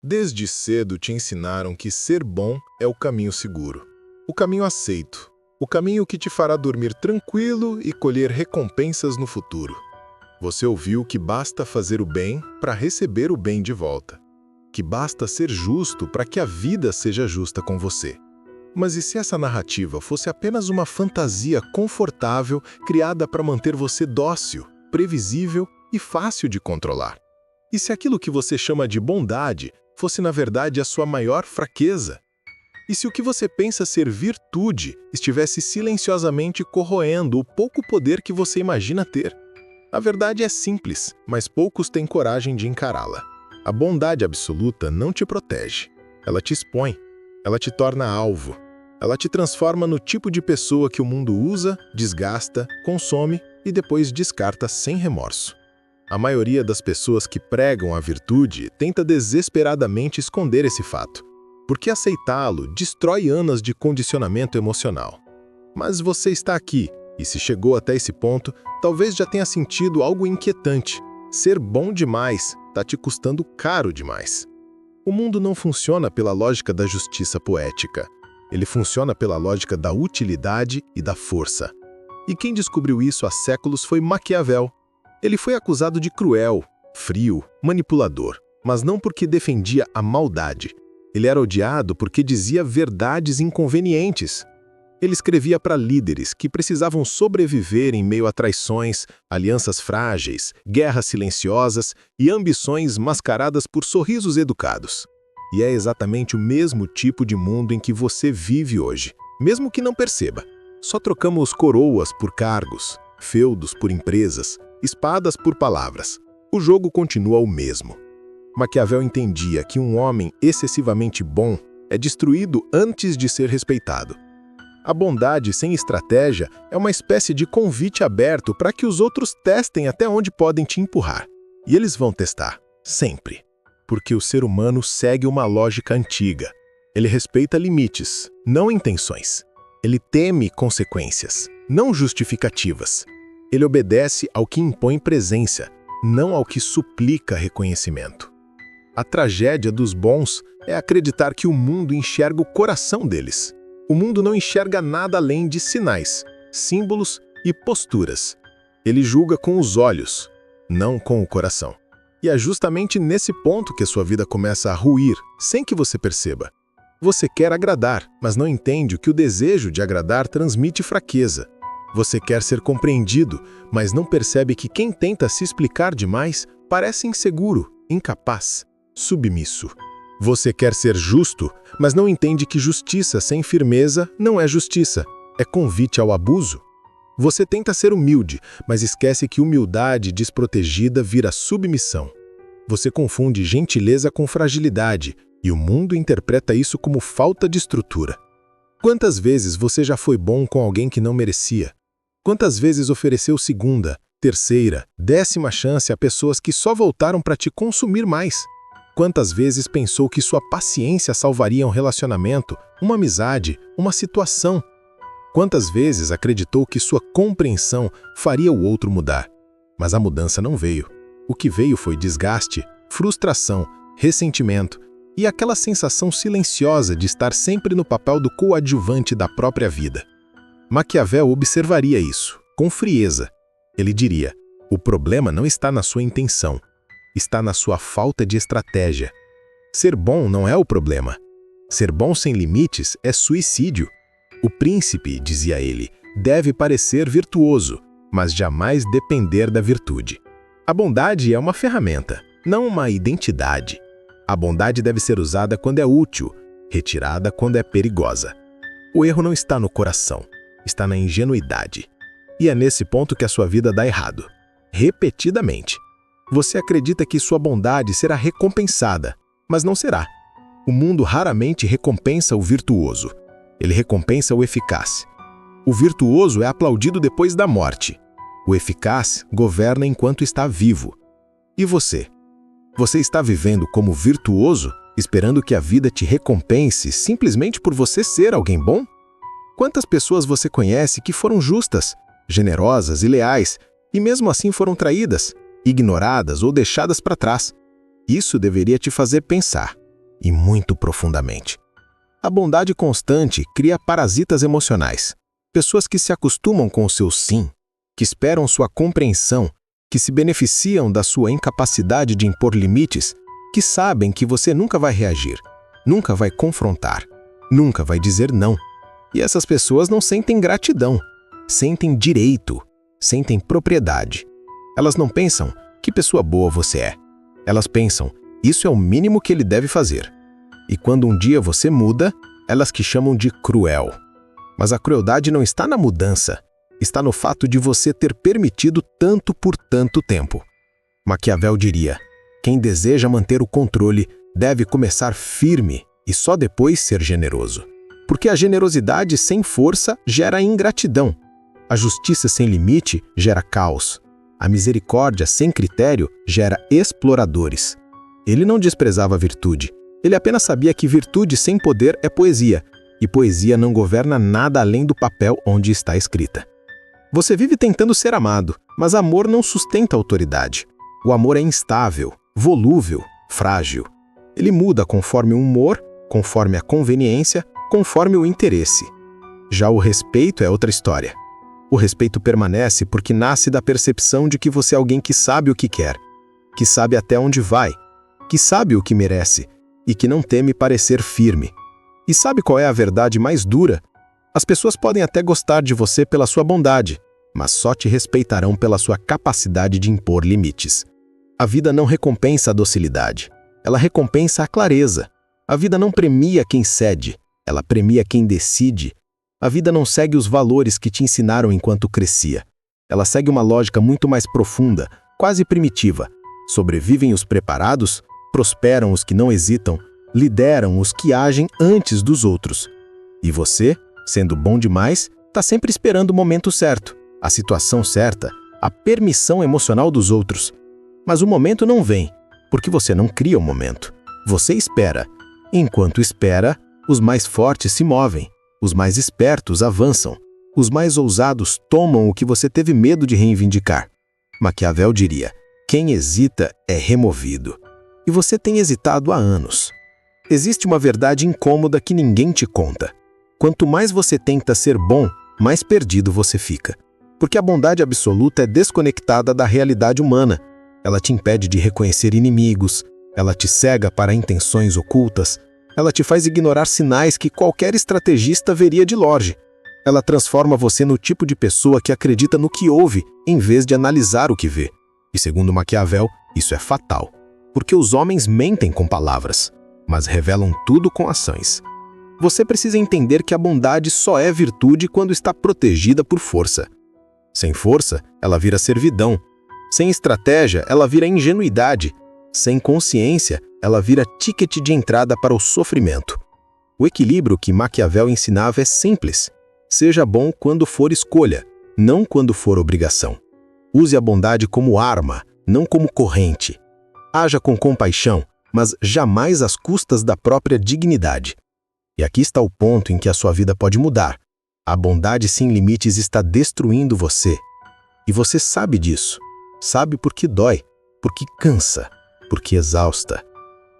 Desde cedo te ensinaram que ser bom é o caminho seguro, o caminho aceito, o caminho que te fará dormir tranquilo e colher recompensas no futuro. Você ouviu que basta fazer o bem para receber o bem de volta, que basta ser justo para que a vida seja justa com você. Mas e se essa narrativa fosse apenas uma fantasia confortável criada para manter você dócil, previsível e fácil de controlar? E se aquilo que você chama de bondade fosse na verdade a sua maior fraqueza? E se o que você pensa ser virtude estivesse silenciosamente corroendo o pouco poder que você imagina ter? A verdade é simples, mas poucos têm coragem de encará-la. A bondade absoluta não te protege. Ela te expõe. Ela te torna alvo. Ela te transforma no tipo de pessoa que o mundo usa, desgasta, consome e depois descarta sem remorso. A maioria das pessoas que pregam a virtude tenta desesperadamente esconder esse fato, porque aceitá-lo destrói anos de condicionamento emocional. Mas você está aqui, e se chegou até esse ponto, talvez já tenha sentido algo inquietante. Ser bom demais está te custando caro demais. O mundo não funciona pela lógica da justiça poética. Ele funciona pela lógica da utilidade e da força. E quem descobriu isso há séculos foi Maquiavel. Ele foi acusado de cruel, frio, manipulador, mas não porque defendia a maldade. Ele era odiado porque dizia verdades inconvenientes. Ele escrevia para líderes que precisavam sobreviver em meio a traições, alianças frágeis, guerras silenciosas e ambições mascaradas por sorrisos educados. E é exatamente o mesmo tipo de mundo em que você vive hoje, mesmo que não perceba. Só trocamos coroas por cargos, feudos por empresas, espadas por palavras. O jogo continua o mesmo. Maquiavel entendia que um homem excessivamente bom é destruído antes de ser respeitado. A bondade sem estratégia é uma espécie de convite aberto para que os outros testem até onde podem te empurrar. E eles vão testar, sempre. Porque o ser humano segue uma lógica antiga. Ele respeita limites, não intenções. Ele teme consequências, não justificativas. Ele obedece ao que impõe presença, não ao que suplica reconhecimento. A tragédia dos bons é acreditar que o mundo enxerga o coração deles. O mundo não enxerga nada além de sinais, símbolos e posturas. Ele julga com os olhos, não com o coração. E é justamente nesse ponto que a sua vida começa a ruir, sem que você perceba. Você quer agradar, mas não entende que o desejo de agradar transmite fraqueza. Você quer ser compreendido, mas não percebe que quem tenta se explicar demais parece inseguro, incapaz, submisso. Você quer ser justo, mas não entende que justiça sem firmeza não é justiça, é convite ao abuso. Você tenta ser humilde, mas esquece que humildade desprotegida vira submissão. Você confunde gentileza com fragilidade, e o mundo interpreta isso como falta de estrutura. Quantas vezes você já foi bom com alguém que não merecia? Quantas vezes ofereceu segunda, terceira, 10ª chance a pessoas que só voltaram para te consumir mais? Quantas vezes pensou que sua paciência salvaria um relacionamento, uma amizade, uma situação? Quantas vezes acreditou que sua compreensão faria o outro mudar? Mas a mudança não veio. O que veio foi desgaste, frustração, ressentimento e aquela sensação silenciosa de estar sempre no papel do coadjuvante da própria vida. Maquiavel observaria isso, com frieza. Ele diria: o problema não está na sua intenção, está na sua falta de estratégia. Ser bom não é o problema. Ser bom sem limites é suicídio. O príncipe, dizia ele, deve parecer virtuoso, mas jamais depender da virtude. A bondade é uma ferramenta, não uma identidade. A bondade deve ser usada quando é útil, retirada quando é perigosa. O erro não está no coração, está na ingenuidade. E é nesse ponto que a sua vida dá errado. Repetidamente. Você acredita que sua bondade será recompensada, mas não será. O mundo raramente recompensa o virtuoso. Ele recompensa o eficaz. O virtuoso é aplaudido depois da morte. O eficaz governa enquanto está vivo. E você? Você está vivendo como virtuoso, esperando que a vida te recompense simplesmente por você ser alguém bom? Quantas pessoas você conhece que foram justas, generosas e leais, e mesmo assim foram traídas, ignoradas ou deixadas para trás? Isso deveria te fazer pensar. e muito profundamente. A bondade constante cria parasitas emocionais, pessoas que se acostumam com o seu sim, que esperam sua compreensão, que se beneficiam da sua incapacidade de impor limites, que sabem que você nunca vai reagir, nunca vai confrontar, nunca vai dizer não. E essas pessoas não sentem gratidão, sentem direito, sentem propriedade. Elas não pensam, que pessoa boa você é. Elas pensam, isso é o mínimo que ele deve fazer. E quando um dia você muda, elas que chamam de cruel. Mas a crueldade não está na mudança, está no fato de você ter permitido tanto por tanto tempo. Maquiavel diria, quem deseja manter o controle deve começar firme e só depois ser generoso. Porque a generosidade sem força gera ingratidão. A justiça sem limite gera caos. A misericórdia sem critério gera exploradores. Ele não desprezava a virtude. Ele apenas sabia que virtude sem poder é poesia, e poesia não governa nada além do papel onde está escrita. Você vive tentando ser amado, mas amor não sustenta autoridade. O amor é instável, volúvel, frágil. Ele muda conforme o humor, conforme a conveniência, conforme o interesse. Já o respeito é outra história. O respeito permanece porque nasce da percepção de que você é alguém que sabe o que quer, que sabe até onde vai, que sabe o que merece e que não teme parecer firme. E sabe qual é a verdade mais dura? As pessoas podem até gostar de você pela sua bondade, mas só te respeitarão pela sua capacidade de impor limites. A vida não recompensa a docilidade, ela recompensa a clareza. A vida não premia quem cede, ela premia quem decide. A vida não segue os valores que te ensinaram enquanto crescia. Ela segue uma lógica muito mais profunda, quase primitiva. Sobrevivem os preparados, prosperam os que não hesitam, lideram os que agem antes dos outros. E você, sendo bom demais, está sempre esperando o momento certo, a situação certa, a permissão emocional dos outros. Mas o momento não vem, porque você não cria o momento. Você espera. Enquanto espera, os mais fortes se movem, os mais espertos avançam, os mais ousados tomam o que você teve medo de reivindicar. Maquiavel diria, quem hesita é removido. E você tem hesitado há anos. Existe uma verdade incômoda que ninguém te conta. Quanto mais você tenta ser bom, mais perdido você fica. Porque a bondade absoluta é desconectada da realidade humana. Ela te impede de reconhecer inimigos, ela te cega para intenções ocultas, ela te faz ignorar sinais que qualquer estrategista veria de longe. Ela transforma você no tipo de pessoa que acredita no que ouve, em vez de analisar o que vê. E segundo Maquiavel, isso é fatal. Porque os homens mentem com palavras, mas revelam tudo com ações. Você precisa entender que a bondade só é virtude quando está protegida por força. Sem força, ela vira servidão. Sem estratégia, ela vira ingenuidade. Sem consciência, ela vira ticket de entrada para o sofrimento. O equilíbrio que Maquiavel ensinava é simples. Seja bom quando for escolha, não quando for obrigação. Use a bondade como arma, não como corrente. Haja com compaixão, mas jamais às custas da própria dignidade. E aqui está o ponto em que a sua vida pode mudar. A bondade sem limites está destruindo você. E você sabe disso. Sabe porque dói, porque cansa, porque exausta.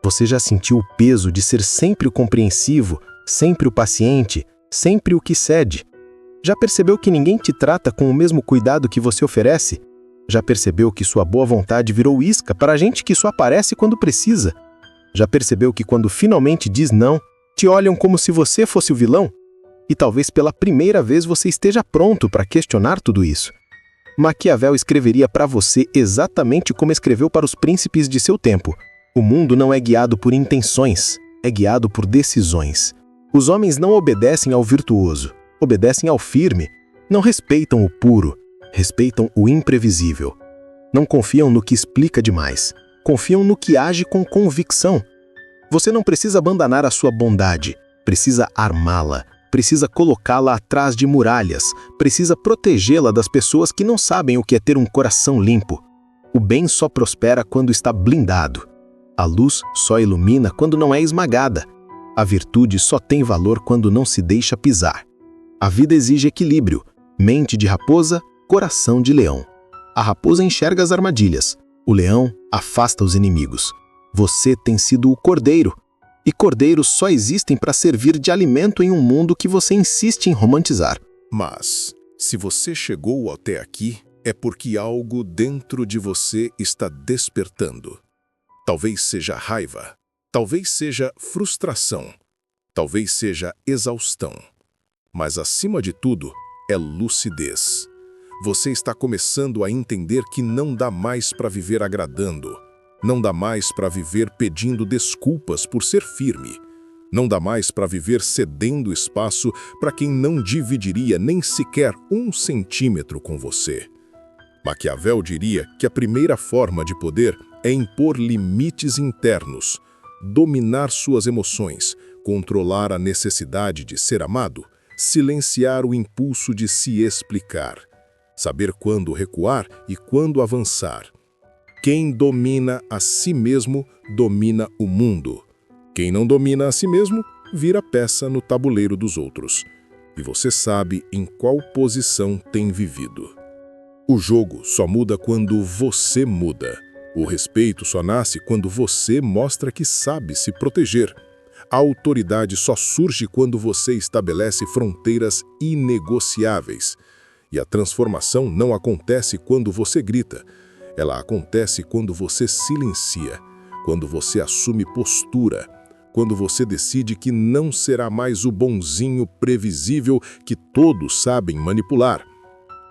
Você já sentiu o peso de ser sempre o compreensivo, sempre o paciente, sempre o que cede? Já percebeu que ninguém te trata com o mesmo cuidado que você oferece? Já percebeu que sua boa vontade virou isca para a gente que só aparece quando precisa? Já percebeu que quando finalmente diz não, te olham como se você fosse o vilão? E talvez pela primeira vez você esteja pronto para questionar tudo isso. Maquiavel escreveria para você exatamente como escreveu para os príncipes de seu tempo. O mundo não é guiado por intenções, é guiado por decisões. Os homens não obedecem ao virtuoso, obedecem ao firme. Não respeitam o puro, respeitam o imprevisível. Não confiam no que explica demais, confiam no que age com convicção. Você não precisa abandonar a sua bondade, precisa armá-la, precisa colocá-la atrás de muralhas, precisa protegê-la das pessoas que não sabem o que é ter um coração limpo. O bem só prospera quando está blindado. A luz só ilumina quando não é esmagada. A virtude só tem valor quando não se deixa pisar. A vida exige equilíbrio, mente de raposa, coração de leão. A raposa enxerga as armadilhas, o leão afasta os inimigos. Você tem sido o cordeiro. E cordeiros só existem para servir de alimento em um mundo que você insiste em romantizar. Mas, se você chegou até aqui, é porque algo dentro de você está despertando. Talvez seja raiva, talvez seja frustração, talvez seja exaustão. Mas, acima de tudo, é lucidez. Você está começando a entender que não dá mais para viver agradando. Não dá mais para viver pedindo desculpas por ser firme. Não dá mais para viver cedendo espaço para quem não dividiria nem sequer 1 centímetro com você. Maquiavel diria que a primeira forma de poder é impor limites internos, dominar suas emoções, controlar a necessidade de ser amado, silenciar o impulso de se explicar, saber quando recuar e quando avançar. Quem domina a si mesmo, domina o mundo. Quem não domina a si mesmo, vira peça no tabuleiro dos outros. E você sabe em qual posição tem vivido. O jogo só muda quando você muda. O respeito só nasce quando você mostra que sabe se proteger. A autoridade só surge quando você estabelece fronteiras inegociáveis. E a transformação não acontece quando você grita. Ela acontece quando você silencia, quando você assume postura, quando você decide que não será mais o bonzinho previsível que todos sabem manipular.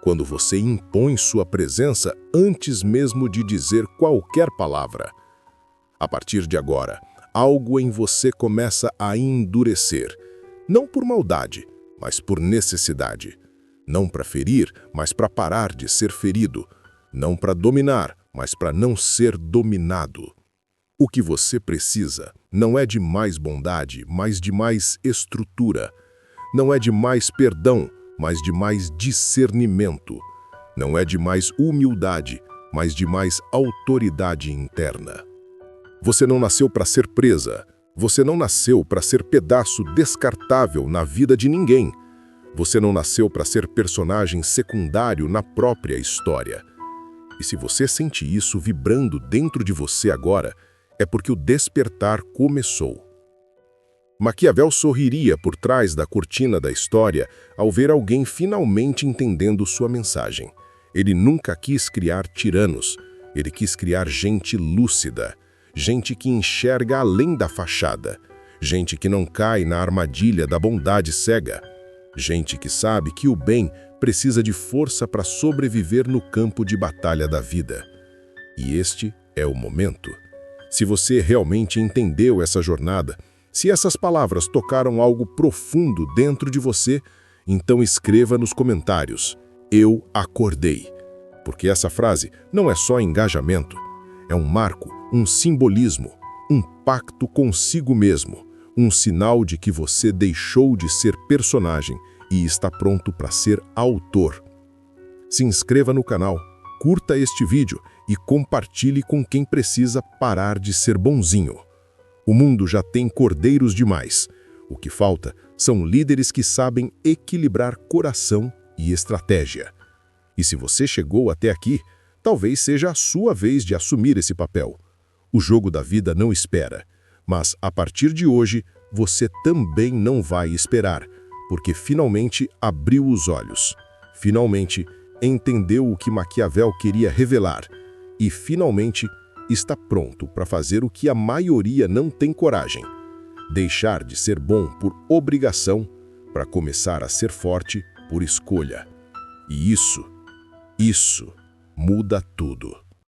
Quando você impõe sua presença antes mesmo de dizer qualquer palavra. A partir de agora, algo em você começa a endurecer. Não por maldade, mas por necessidade. Não para ferir, mas para parar de ser ferido. Não para dominar, mas para não ser dominado. O que você precisa não é de mais bondade, mas de mais estrutura. Não é de mais perdão, mas de mais discernimento. Não é de mais humildade, mas de mais autoridade interna. Você não nasceu para ser presa. Você não nasceu para ser pedaço descartável na vida de ninguém. Você não nasceu para ser personagem secundário na própria história. E se você sente isso vibrando dentro de você agora, é porque o despertar começou. Maquiavel sorriria por trás da cortina da história ao ver alguém finalmente entendendo sua mensagem. Ele nunca quis criar tiranos, ele quis criar gente lúcida, gente que enxerga além da fachada, gente que não cai na armadilha da bondade cega, gente que sabe que o bem precisa de força para sobreviver no campo de batalha da vida. E este é o momento. Se você realmente entendeu essa jornada, se essas palavras tocaram algo profundo dentro de você, então escreva nos comentários: "Eu acordei". Porque essa frase não é só engajamento, é um marco, um simbolismo, um pacto consigo mesmo, um sinal de que você deixou de ser personagem e está pronto para ser autor. Se inscreva no canal, curta este vídeo e compartilhe com quem precisa parar de ser bonzinho. O mundo já tem cordeiros demais. O que falta são líderes que sabem equilibrar coração e estratégia. E se você chegou até aqui, talvez seja a sua vez de assumir esse papel. O jogo da vida não espera, mas a partir de hoje você também não vai esperar, porque finalmente abriu os olhos, finalmente entendeu o que Maquiavel queria revelar e finalmente está pronto para fazer o que a maioria não tem coragem: deixar de ser bom por obrigação para começar a ser forte por escolha. E isso muda tudo.